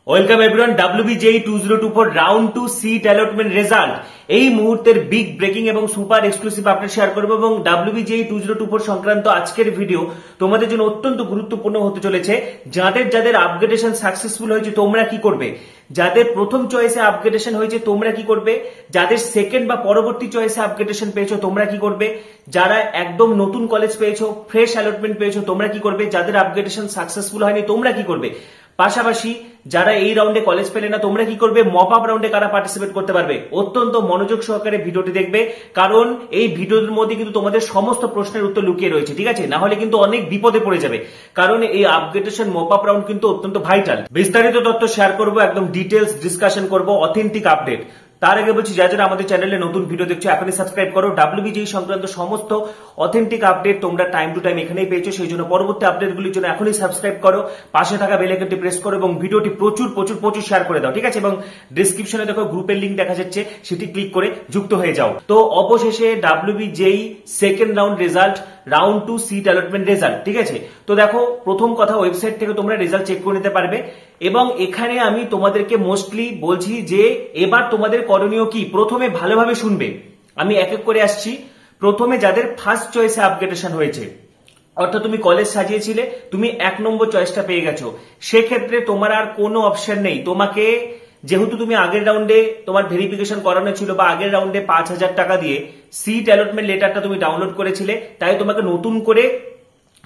Welcome everyone. WBJEE 2024 round 2 seat allotment result এই মুহূর্তের big breaking এবং সুপার এক্সক্লুসিভ আপডেট শেয়ার করব এবং WBJEE 2024 সংক্রান্ত আজকের ভিডিও তোমাদের জন্য অত্যন্ত গুরুত্বপূর্ণ হতে চলেছে। যাদের যাদের আপগ্রেডেশন সাকসেসফুল হয়েছে তোমরা কি করবে, যাদের প্রথম চয়েসে আপগ্রেডেশন হয়েছে তোমরা কি করবে, যাদের সেকেন্ড বা পরবর্তী চয়েসে আপগ্রেডেশন পেয়েছো তোমরা কি করবে, যারা একদম নতুন কলেজ পেয়েছো, ফ্রেশ অ্যালটমেন্ট পেয়েছো তোমরা কি করবে, যাদের আপগ্রেডেশন সাকসেসফুল হয়নি তোমরা কি করবে, পাশাপাশি যারা এই রাউন্ডে কলেজ পেলে না তোমরা কি করবে, মপ আপ রাউন্ডে কারা পার্টিসিপেট করতে পারবে। অত্যন্ত মনোযোগ সহকারে ভিডিওটি দেখবে, কারণ এই ভিডিওর মধ্যে কিন্তু তোমাদের সমস্ত প্রশ্নের উত্তর লুকিয়ে রয়েছে, ঠিক আছে? না হলে কিন্তু অনেক বিপদে পড়ে যাবে, কারণ এই আপগ্রেডেশন মপ আপ রাউন্ড কিন্তু অত্যন্ত ভাইটাল। বিস্তারিত তথ্য শেয়ার করবো, একদম ডিটেলস ডিসকাশন করবো, অথেন্টিক আপডেট। তার আগে বলছি যারা যারা আমাদের চ্যানেলে নতুন ভিডিও দেখছো এখনই সাবস্ক্রাইব করো। WBJEE সংক্রান্ত সমস্ত অথেন্টিক আপডেট তোমরা টাইম টু টাইম এখানেই পেয়েছো, সেই জন্য পরবর্তী আপডেটগুলির জন্য এখনই সাবস্ক্রাইব করো, পাশে থাকা বেল আইকনটি প্রেস করো এবং ভিডিওটি প্রচুর প্রচুর প্রচুর শেয়ার করে দাও, ঠিক আছে? এবং ডেসক্রিপশনে দেখো গ্রুপের লিংক দেখা যাচ্ছে, সেটি ক্লিক করে যুক্ত হয়ে যাও। তো অবশেষে WBJEE second round result, round 2 seat allotment result, ঠিক আছে? তো দেখো, প্রথম কথা ওয়েবসাইট থেকে তোমরা রেজাল্ট চেক করে নিতে পারবে এবং এখানে আমি তোমাদেরকে মোস্টলি বলছি যে এবার তোমাদের করণীয় কি, প্রথমে ভালোভাবে শুনবে, আমি এক এক করে আসছি। প্রথমে যাদের ফার্স্ট চয়েসে আপগ্রেডেশন হয়েছে, অর্থাৎ তুমি কলেজ সাজিয়েছিলে, তুমি 1 নম্বর চয়েসটা পেয়ে গেছো, সেক্ষেত্রে তোমার আর কোনো অপশন নেই। তোমাকে যেহেতু তুমি আগের রাউন্ডে তোমার ভেরিফিকেশন করানো ছিল বা আগের রাউন্ডে 5,000 টাকা দিয়ে সিট অ্যালটমেন্ট লেটারটা তুমি ডাউনলোড করেছিলে, তাই তোমাকে নতুন করে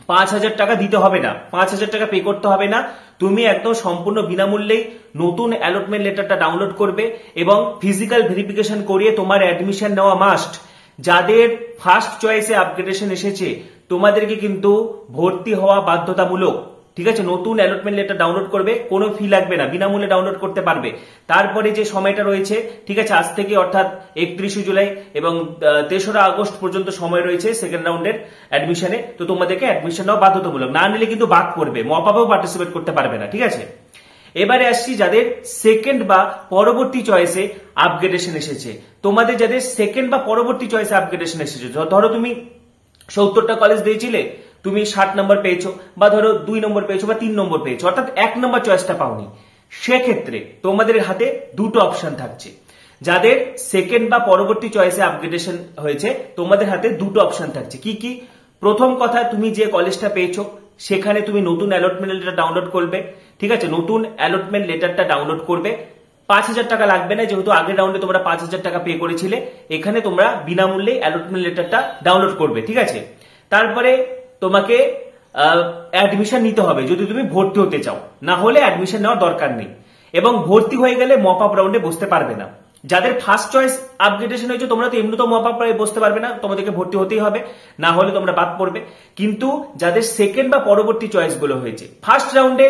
5,000 টাকা দিতে হবে না, 5,000 টাকা পে করতে হবে না। তুমি একদম সম্পূর্ণ বিনামূল্যেই নতুন অ্যালটমেন্ট লেটারটা ডাউনলোড করবে এবং ফিজিক্যাল ভেরিফিকেশন করিয়ে তোমার অ্যাডমিশন নেওয়া মাস্ট। যাদের ফার্স্ট চয়েসে আপগ্রেডেশন এসেছে তোমাদেরকে কিন্তু ভর্তি হওয়া বাধ্যতামূলক, ঠিক আছে? নতুন অ্যালটমেন্ট লেটার ডাউনলোড করবে, কোনো ফি লাগবে না, বিনামূল্যে ডাউনলোড করতে পারবে। তারপরে যে সময়টা রয়েছে, ঠিক আছে, আজ থেকে অর্থাৎ 31শে জুলাই এবং 3রা আগস্ট পর্যন্ত সময় রয়েছে সেকেন্ড রাউন্ডের অ্যাডমিশনে। তো তোমাদেরকে অ্যাডমিশন নেওয়া বাধ্যতামূলক, না নিলে কিন্তু বাদ পড়বে, মপ আপেও পার্টিসিপেট করতে পারবে না, ঠিক আছে? এবারে আসছি যাদের সেকেন্ড বা পরবর্তী চয়েসে আপগ্রেডেশন এসেছে। তোমাদের যাদের সেকেন্ড বা পরবর্তী চয়েসে আপগ্রেডেশন এসেছে, ধরো তুমি 70টা কলেজ দিয়েছিলে, তুমি 60 নম্বর পেয়েছো, বা ধরো 2 নম্বর পেয়েছো বা 3 নম্বর পেয়েছো, অর্থাৎ 1 নম্বর চয়েসটা পাওনি, সেক্ষেত্রে তোমাদের হাতে দুটো অপশন থাকছে। যাদের সেকেন্ড বা পরবর্তী চয়েসে আপগ্রেডেশন হয়েছে তোমাদের হাতে দুটো অপশন থাকছে। কি কি? প্রথম কথা, তুমি যে কলেজটা পেয়েছো সেখানে তুমি নতুন অ্যালটমেন্ট লেটার ডাউনলোড করবে, ঠিক আছে? নতুন অ্যালটমেন্ট লেটারটা ডাউনলোড করবে, 5,000 টাকা লাগবে না, যেহেতু আগের রাউন্ডে তোমরা 5,000 টাকা পে করেছিলে, এখানে তোমরা বিনামূল্যে অ্যালটমেন্ট লেটারটা ডাউনলোড করবে, ঠিক আছে? তারপরে তোমাকে অ্যাডমিশন নিতে হবে যদি তুমি ভর্তি হতে চাও, না হলে অ্যাডমিশন নেওয়ার দরকার নেই এবং ভর্তি হয়ে গেলে মপ আপ রাউন্ডে বসতে পারবে না। যাদের ফার্স্ট চয়েস আপগ্রেডেশন হয়েছে তোমরা তো এমনিতেও মপ আপ বসতে পারবে না, তোমাদেরকে ভর্তি হতেই হবে, না হলে তোমরা বাদ পড়বে। কিন্তু যাদের সেকেন্ড বা পরবর্তী চয়েস গুলো হয়েছে, ফার্স্ট রাউন্ডে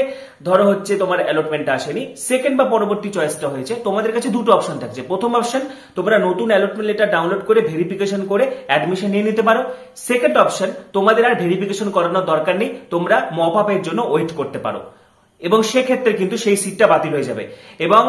ধরো হচ্ছে তোমার অ্যালটমেন্টটা আসেনি, সেকেন্ড বা পরবর্তী চয়েসটা হয়েছে, তোমাদের কাছে দুটো অপশন থাকছে। প্রথম অপশন, তোমরা নতুন অ্যালটমেন্ট লেটার ডাউনলোড করে ভেরিফিকেশন করে অ্যাডমিশন নিয়ে নিতে পারো। সেকেন্ড অপশন, তোমাদের আর ভেরিফিকেশন করানোর দরকার নেই, তোমরা মপ আপের জন্য ওয়েট করতে পারো এবং সেক্ষেত্রে কিন্তু সেই সিটটা বাতিল হয়ে যাবে। এবং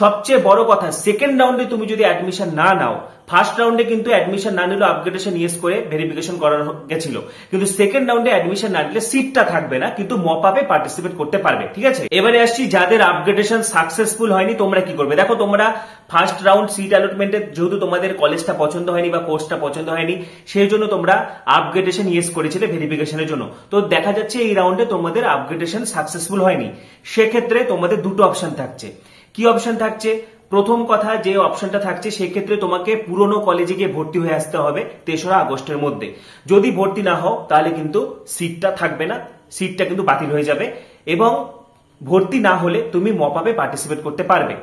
সবচেয়ে বড় কথা, সেকেন্ড রাউন্ডে তুমি যদি অ্যাডমিশন না নাও, ফার্স্ট রাউন্ডে কিন্তু অ্যাডমিশন না নিলেও আপগ্রেডেশন ইয়েস করে ভেরিফিকেশন করানো গেছিল, কিন্তু সেকেন্ড রাউন্ডে অ্যাডমিশন না নিলে সিটটা থাকবে না, কিন্তু মপ আপে পার্টিসিপেট করতে পারবে, ঠিক আছে? এবারে আসছি যাদের আপগ্রেডেশন সাকসেসফুল হয়নি তোমরা কি করবে। দেখো, তোমরা ফার্স্ট রাউন্ড সিট অ্যালটমেন্টে যেহেতু তোমাদের কলেজটা পছন্দ হয়নি বা কোর্সটা পছন্দ হয়নি, সেই জন্য তোমরা আপগ্রেডেশন ইয়েস করেছিলে ভেরিফিকেশনের জন্য। তো দেখা যাচ্ছে এই রাউন্ডে তোমাদের আপগ্রেডেশন সাকসেসফুল হয়নি, সেক্ষেত্রে তোমাদের দুটো অপশন থাকছে। কি অপশন থাকছে? প্রথম কথা, যে অপশনটা থাকছে সেক্ষেত্রে তোমাকে পুরনো কলেজে গিয়ে ভর্তি হয়ে আসতে হবে 3রা আগস্টের মধ্যে। যদি ভর্তি না হও তাহলে কিন্তু সিটটা থাকবে না, সিটটা কিন্তু বাতিল হয়ে যাবে এবং ভর্তি না হলে তুমি মপ আপে পার্টিসিপেট করতে পারবে,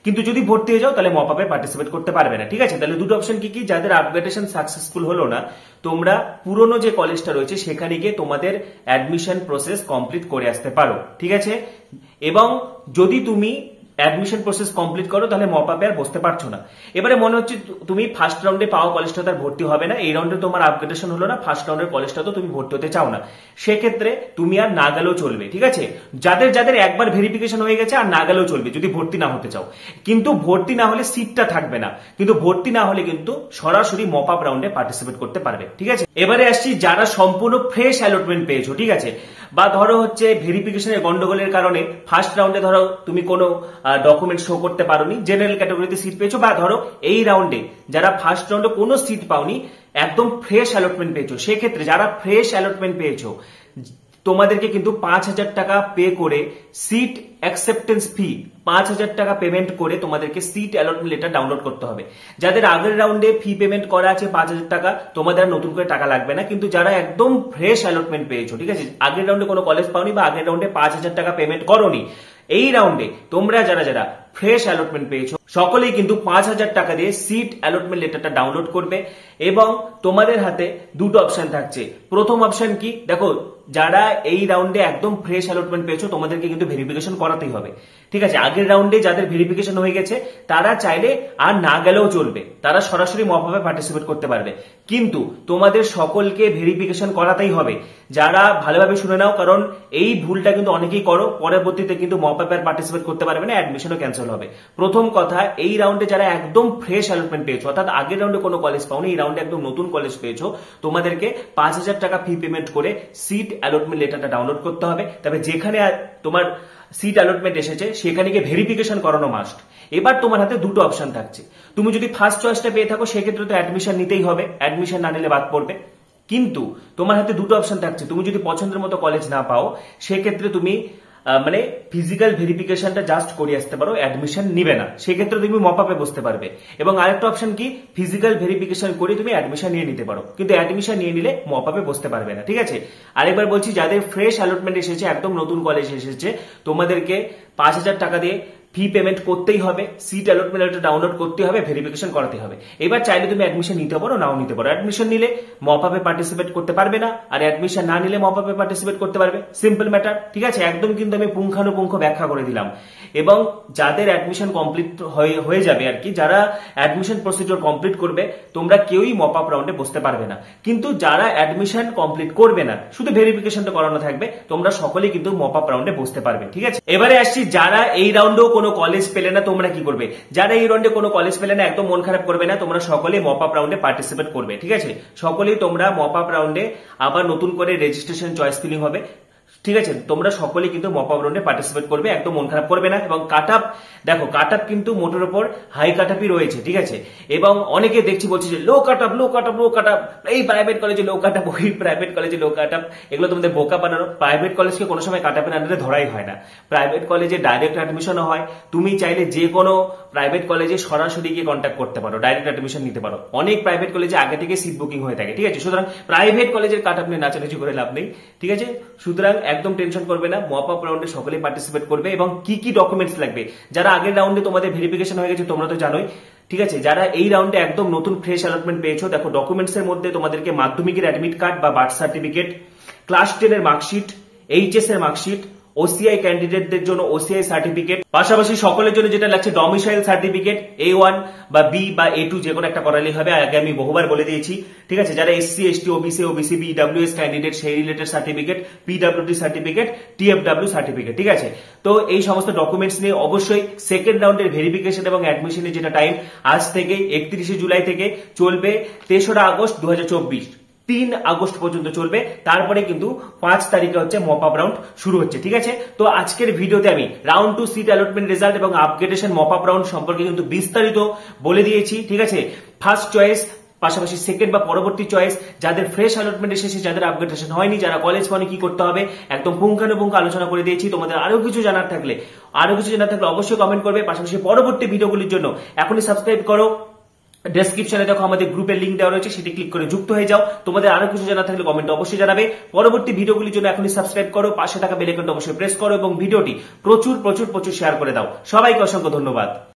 কিন্তু যদি ভর্তি হয়ে যাও তাহলে মপ আপে পার্টিসিপেট করতে পারবে না, ঠিক আছে? তাহলে দুটো অপশন কি কি? যাদের আপগ্রেডেশন সাকসেসফুল হলো না, তোমরা পুরনো যে কলেজটা রয়েছে সেখানে গিয়ে তোমাদের অ্যাডমিশন প্রসেস কমপ্লিট করে আসতে পারো, ঠিক আছে? এবং যদি তুমি অ্যাডমিশন প্রসেস কমপ্লিট করো, তাহলে মপ আপে আর বসতে পারছো না। এবারে মনে হচ্ছে তুমি ফার্স্ট রাউন্ডে পাওয়া কলেজটা তার ভর্তি হবে না, এই রাউন্ডে তোমার আপগ্রেডেশন হলো না, ফার্স্ট রাউন্ডের কলেজটা তো তুমি ভর্তি হতে চাও না, সেক্ষেত্রে তুমি আর না গেলেও চলবে। ঠিক আছে, যাদের যাদের একবার ভেরিফিকেশন হয়ে গেছে আর না গেলেও চলবে যদি ভর্তি না হতে চাও। কিন্তু ভর্তি না হলে সিটটা থাকবে না, কিন্তু ভর্তি না হলে কিন্তু সরাসরি মপ আপ রাউন্ডে পার্টিসিপেট করতে পারবে। ঠিক আছে, এবারে আসছি যারা সম্পূর্ণ ফ্রেশ অ্যালটমেন্ট পেয়েছো। ঠিক আছে, বা ধরো হচ্ছে ভেরিফিকেশনের গন্ডগোলের কারণে ফার্স্ট রাউন্ডে ধরো তুমি কোনো ডকুমেন্ট শো করতে পারোনি, জেনারেল ক্যাটাগরিতে সিট পেয়েছো, বা ধরো এই রাউন্ডে যারা ফার্স্ট রাউন্ডে কোনো সিট পাওনি, একদম ফ্রেশ অ্যালটমেন্ট পেয়েছো, সেক্ষেত্রে যারা ফ্রেশ অ্যালটমেন্ট পেয়েছো তোমাদেরকে কিন্তু 5,000 টাকা পে করে সিট অ্যাকসেপ্টেন্স ফি 5,000 টাকা পেমেন্ট করে তোমাদেরকে সিট অ্যালটমেন্ট লেটার ডাউনলোড করতে হবে। যাদের আগের রাউন্ডে ফি পেমেন্ট করা আছে 5,000 টাকা, তোমাদের নতুন করে টাকা লাগবে না। কিন্তু যারা একদম ফ্রেশ অ্যালটমেন্ট পেয়েছো, ঠিক আছে, আগের রাউন্ডে কোনো কলেজ পাওনি বা আগের রাউন্ডে 5,000 টাকা পেমেন্ট করোনি, এই রাউন্ডে তোমরা যারা যারা ফ্রেশ অ্যালটমেন্ট পেয়েছো সকলেই কিন্তু 5,000 টাকা দিয়ে সিট অ্যালটমেন্ট লেটারটা ডাউনলোড করবে। এবং তোমাদের হাতে দুটো অপশন থাকছে। প্রথম অপশন কি, দেখো যারা এই রাউন্ডে একদম ফ্রেশ অ্যালটমেন্ট পেয়েছো তোমাদেরকে কিন্তু ভেরিফিকেশন করাতেই হবে। ঠিক আছে, আগের রাউন্ডে যাদের ভেরিফিকেশন হয়ে গেছে তারা চাইলে আর না গেলেও চলবে, তারা সরাসরি মপ আপে পার্টিসিপেট করতে পারবে, কিন্তু তোমাদের সকলকে ভেরিফিকেশন করাতেই হবে। যারা ভালোভাবে শুনে নাও, কারণ এই ভুলটা কিন্তু অনেকেই করো, পরবর্তীতে কিন্তু মপ আপে পার্টিসিপেট করতে পারবে না, অ্যাডমিশনও ক্যান্সেল হবে। প্রথম কথা, এই রাউন্ডে যারা একদম ফ্রেশ অ্যালটমেন্ট পেয়েছো, অর্থাৎ আগের রাউন্ডে কোনো কলেজ পাওনি, এই রাউন্ডে একদম নতুন কলেজ পেয়েছো, তোমাদেরকে 5,000 টাকা ফি পেমেন্ট করে সিট অ্যালটমেন্ট লেটারটা ডাউনলোড করতে হবে। তবে যেখানে তোমার সিট অ্যালটমেন্ট এসেছে সেখানে গিয়ে ভেরিফিকেশন করানো মাস্ট। এবার তোমার হাতে দুটো অপশন থাকছে। তুমি যদি ফার্স্ট চয়েসটা পেয়ে থাকো সেক্ষেত্রে তো অ্যাডমিশন নিতেই হবে, অ্যাডমিশন না নিলে বাদ পড়বে। কিন্তু তোমার হাতে দুটো অপশন থাকছে, তুমি যদি পছন্দের মতো কলেজ না পাও সেক্ষেত্রে তুমি মানে ফিজিক্যাল ভেরিফিকেশনটা জাস্ট করে আসতে পারো, অ্যাডমিশন নিবে না, সেক্ষেত্রে তুমি মপ আপে বসতে পারবে। এবং আরেকটা অপশন কি, ফিজিক্যাল ভেরিফিকেশন করে তুমি অ্যাডমিশন নিয়ে নিতে পারো, কিন্তু অ্যাডমিশন নিয়ে নিলে মপ আপে বসতে পারবে না। ঠিক আছে, আরেকবার বলছি, যাদের ফ্রেশ অ্যালটমেন্ট এসেছে, একদম নতুন কলেজ এসেছে, তোমাদেরকে 5,000 টাকা দিয়ে ফি পেমেন্ট করতেই হবে, সিট অ্যালটমেন্ট ডাউনলোড করতে হবে, ভেরিফিকেশন করাতে হবে। এবার চাইলে তুমি অ্যাডমিশন নিতে পারো, নাও নিতে পারো। অ্যাডমিশন নিলে মপ আপে পার্টিসিপেট করতে পারবে না, আর অ্যাডমিশন না নিলে মপ আপে পার্টিসিপেট করতে পারবে। Simple matter. ঠিক আছে, একদম কিন্তু আমি পুঙ্খানুপুঙ্খ ব্যাখ্যা করে দিলাম। এবং যাদের অ্যাডমিশন কমপ্লিট হয়ে যাবে আর কি, যারা অ্যাডমিশন প্রসিডিওর কমপ্লিট করবে, তোমরা কেউই মপ আপ রাউন্ডে বসতে পারবে না। কিন্তু যারা অ্যাডমিশন কমপ্লিট করবে না, শুধু ভেরিফিকেশনটা করানো থাকবে, তোমরা সকলেই কিন্তু মপ আপ রাউন্ডে বসতে পারবে। ঠিক আছে, এবারে আসছি যারা এই রাউন্ডেও কোনো কলেজ পেলে না, তোমরা কি করবে? যারা এই রাউন্ডে কোনো কলেজ পেলে না, একদম মন খারাপ করবে না, তোমরা সকলেই মপ আপ রাউন্ডে পার্টিসিপেট করবে। ঠিক আছে, সকলেই তোমরা মপ আপ রাউন্ডে আবার নতুন করে রেজিস্ট্রেশন চয়েস ফিলিং হবে। ঠিক আছে, তোমরা সকলেই কিন্তু মপ আপ রাউন্ডে পার্টিসিপেট করবে, একদম মন খারাপ করবে না। এবং কাট আপ, দেখো কাট আপ কিন্তু মোটের উপর হাই কাট আপই রয়েছে। ঠিক আছে, এবং অনেকে দেখছি বলছে যে লো কাট আপ, লো কাট আপ, লো কাট আপ, এই প্রাইভেট কলেজে লো কাট আপ, ওই প্রাইভেট কলেজে লো কাট আপ, এগুলো তোমাদের বোকা বানানো। প্রাইভেট কলেজকে কোনো সময় কাট আপের আন্ডারে ধরাই হয় না। প্রাইভেট কলেজে ডাইরেক্ট অ্যাডমিশনও হয়, তুমি চাইলে যে কোনো প্রাইভেট কলেজে সরাসরি গিয়ে কন্ট্যাক্ট করতে পারো, ডাইরেক্ট অ্যাডমিশন নিতে পারো। অনেক প্রাইভেট কলেজে আগে থেকে সিট বুকিং হয়ে থাকে। ঠিক আছে, সুতরাং প্রাইভেট কলেজের কাট আপ নিয়ে নাচানাচি করে লাভ নেই। ঠিক আছে, সুতরাং একদম টেনশন করবে না, মপ আপ রাউন্ডে সকলেই পার্টিসিপেট করবে। এবং কি কি ডকুমেন্টস লাগবে, যারা আগের রাউন্ডে তোমাদের ভেরিফিকেশন হয়ে গেছে তোমরা তো জানোই। ঠিক আছে, যারা এই রাউন্ডে একদম নতুন ফ্রেশ অ্যালটমেন্ট পেয়েছো, দেখো ডকুমেন্টস এর মধ্যে তোমাদেরকে মাধ্যমিকের অ্যাডমিট কার্ড বা বার্থ সার্টিফিকেট, ক্লাস 10 এর মার্কশিট, এইচএস এর মার্কশিট, ওসিআই ক্যান্ডিডেটদের জন্য ওসিআই সার্টিফিকেট, পাশাপাশি সকলের জন্য যেটা লাগছে ডমিসাইল সার্টিফিকেট, A1 বা B বা A2 যে কোনো একটা করালেই হবে, আগে আমি বহুবার বলে দিয়েছি। ঠিক আছে, যারা SC ST OBC OBC EWS candidate, সেই related certificate, PWD certificate, TFW certificate. ঠিক আছে, তো এই সমস্ত ডকুমেন্টস নিয়ে অবশ্যই সেকেন্ড রাউন্ডের ভেরিফিকেশন এবং অ্যাডমিশনের যেটা টাইম আজ থেকে 31 জুলাই থেকে চলবে 3রা আগস্ট 2024, 3 আগস্ট পর্যন্ত চলবে। তারপরে কিন্তু 5 তারিখে হচ্ছে মপ আপ রাউন্ড শুরু হচ্ছে। ঠিক আছে, তো আজকের ভিডিওতে আমি রাউন্ড 2 সিট অ্যালটমেন্ট রেজাল্ট এবং আপগ্রেডেশন মপ আপ রাউন্ড সম্পর্কে কিন্তু বিস্তারিত বলে দিয়েছি। ঠিক আছে, ফার্স্ট চয়েস পাশাপাশি সেকেন্ড বা পরবর্তী চয়েস, যাদের ফ্রেশ অ্যালটমেন্ট এসেছে, যাদের আপগ্রেডেশন হয়নি, যারা কলেজ পাওনি কি করতে হবে, একদম পুঙ্খানুপুঙ্খ আলোচনা করে দিয়েছি। তোমাদের আরো কিছু জানার থাকলে অবশ্যই কমেন্ট করবে। পাশাপাশি পরবর্তী ভিডিওগুলির জন্য এখনই সাবস্ক্রাইব করো। ডেসক্রিপশনে দেখো আমাদের গ্রুপের লিংক দেওয়া রয়েছে, সেটি ক্লিক করে যুক্ত হয়ে যাও। তোমাদের আরো কিছু জানা থাকলে কমেন্ট অবশ্যই জানাবে। পরবর্তী ভিডিওগুলির জন্য এখনই সাবস্ক্রাইব করো, পাশে থাকা বেল আইকনটা অবশ্যই প্রেস করো এবং ভিডিওটি প্রচুর শেয়ার করে দাও। সবাইকে অসংখ্য ধন্যবাদ।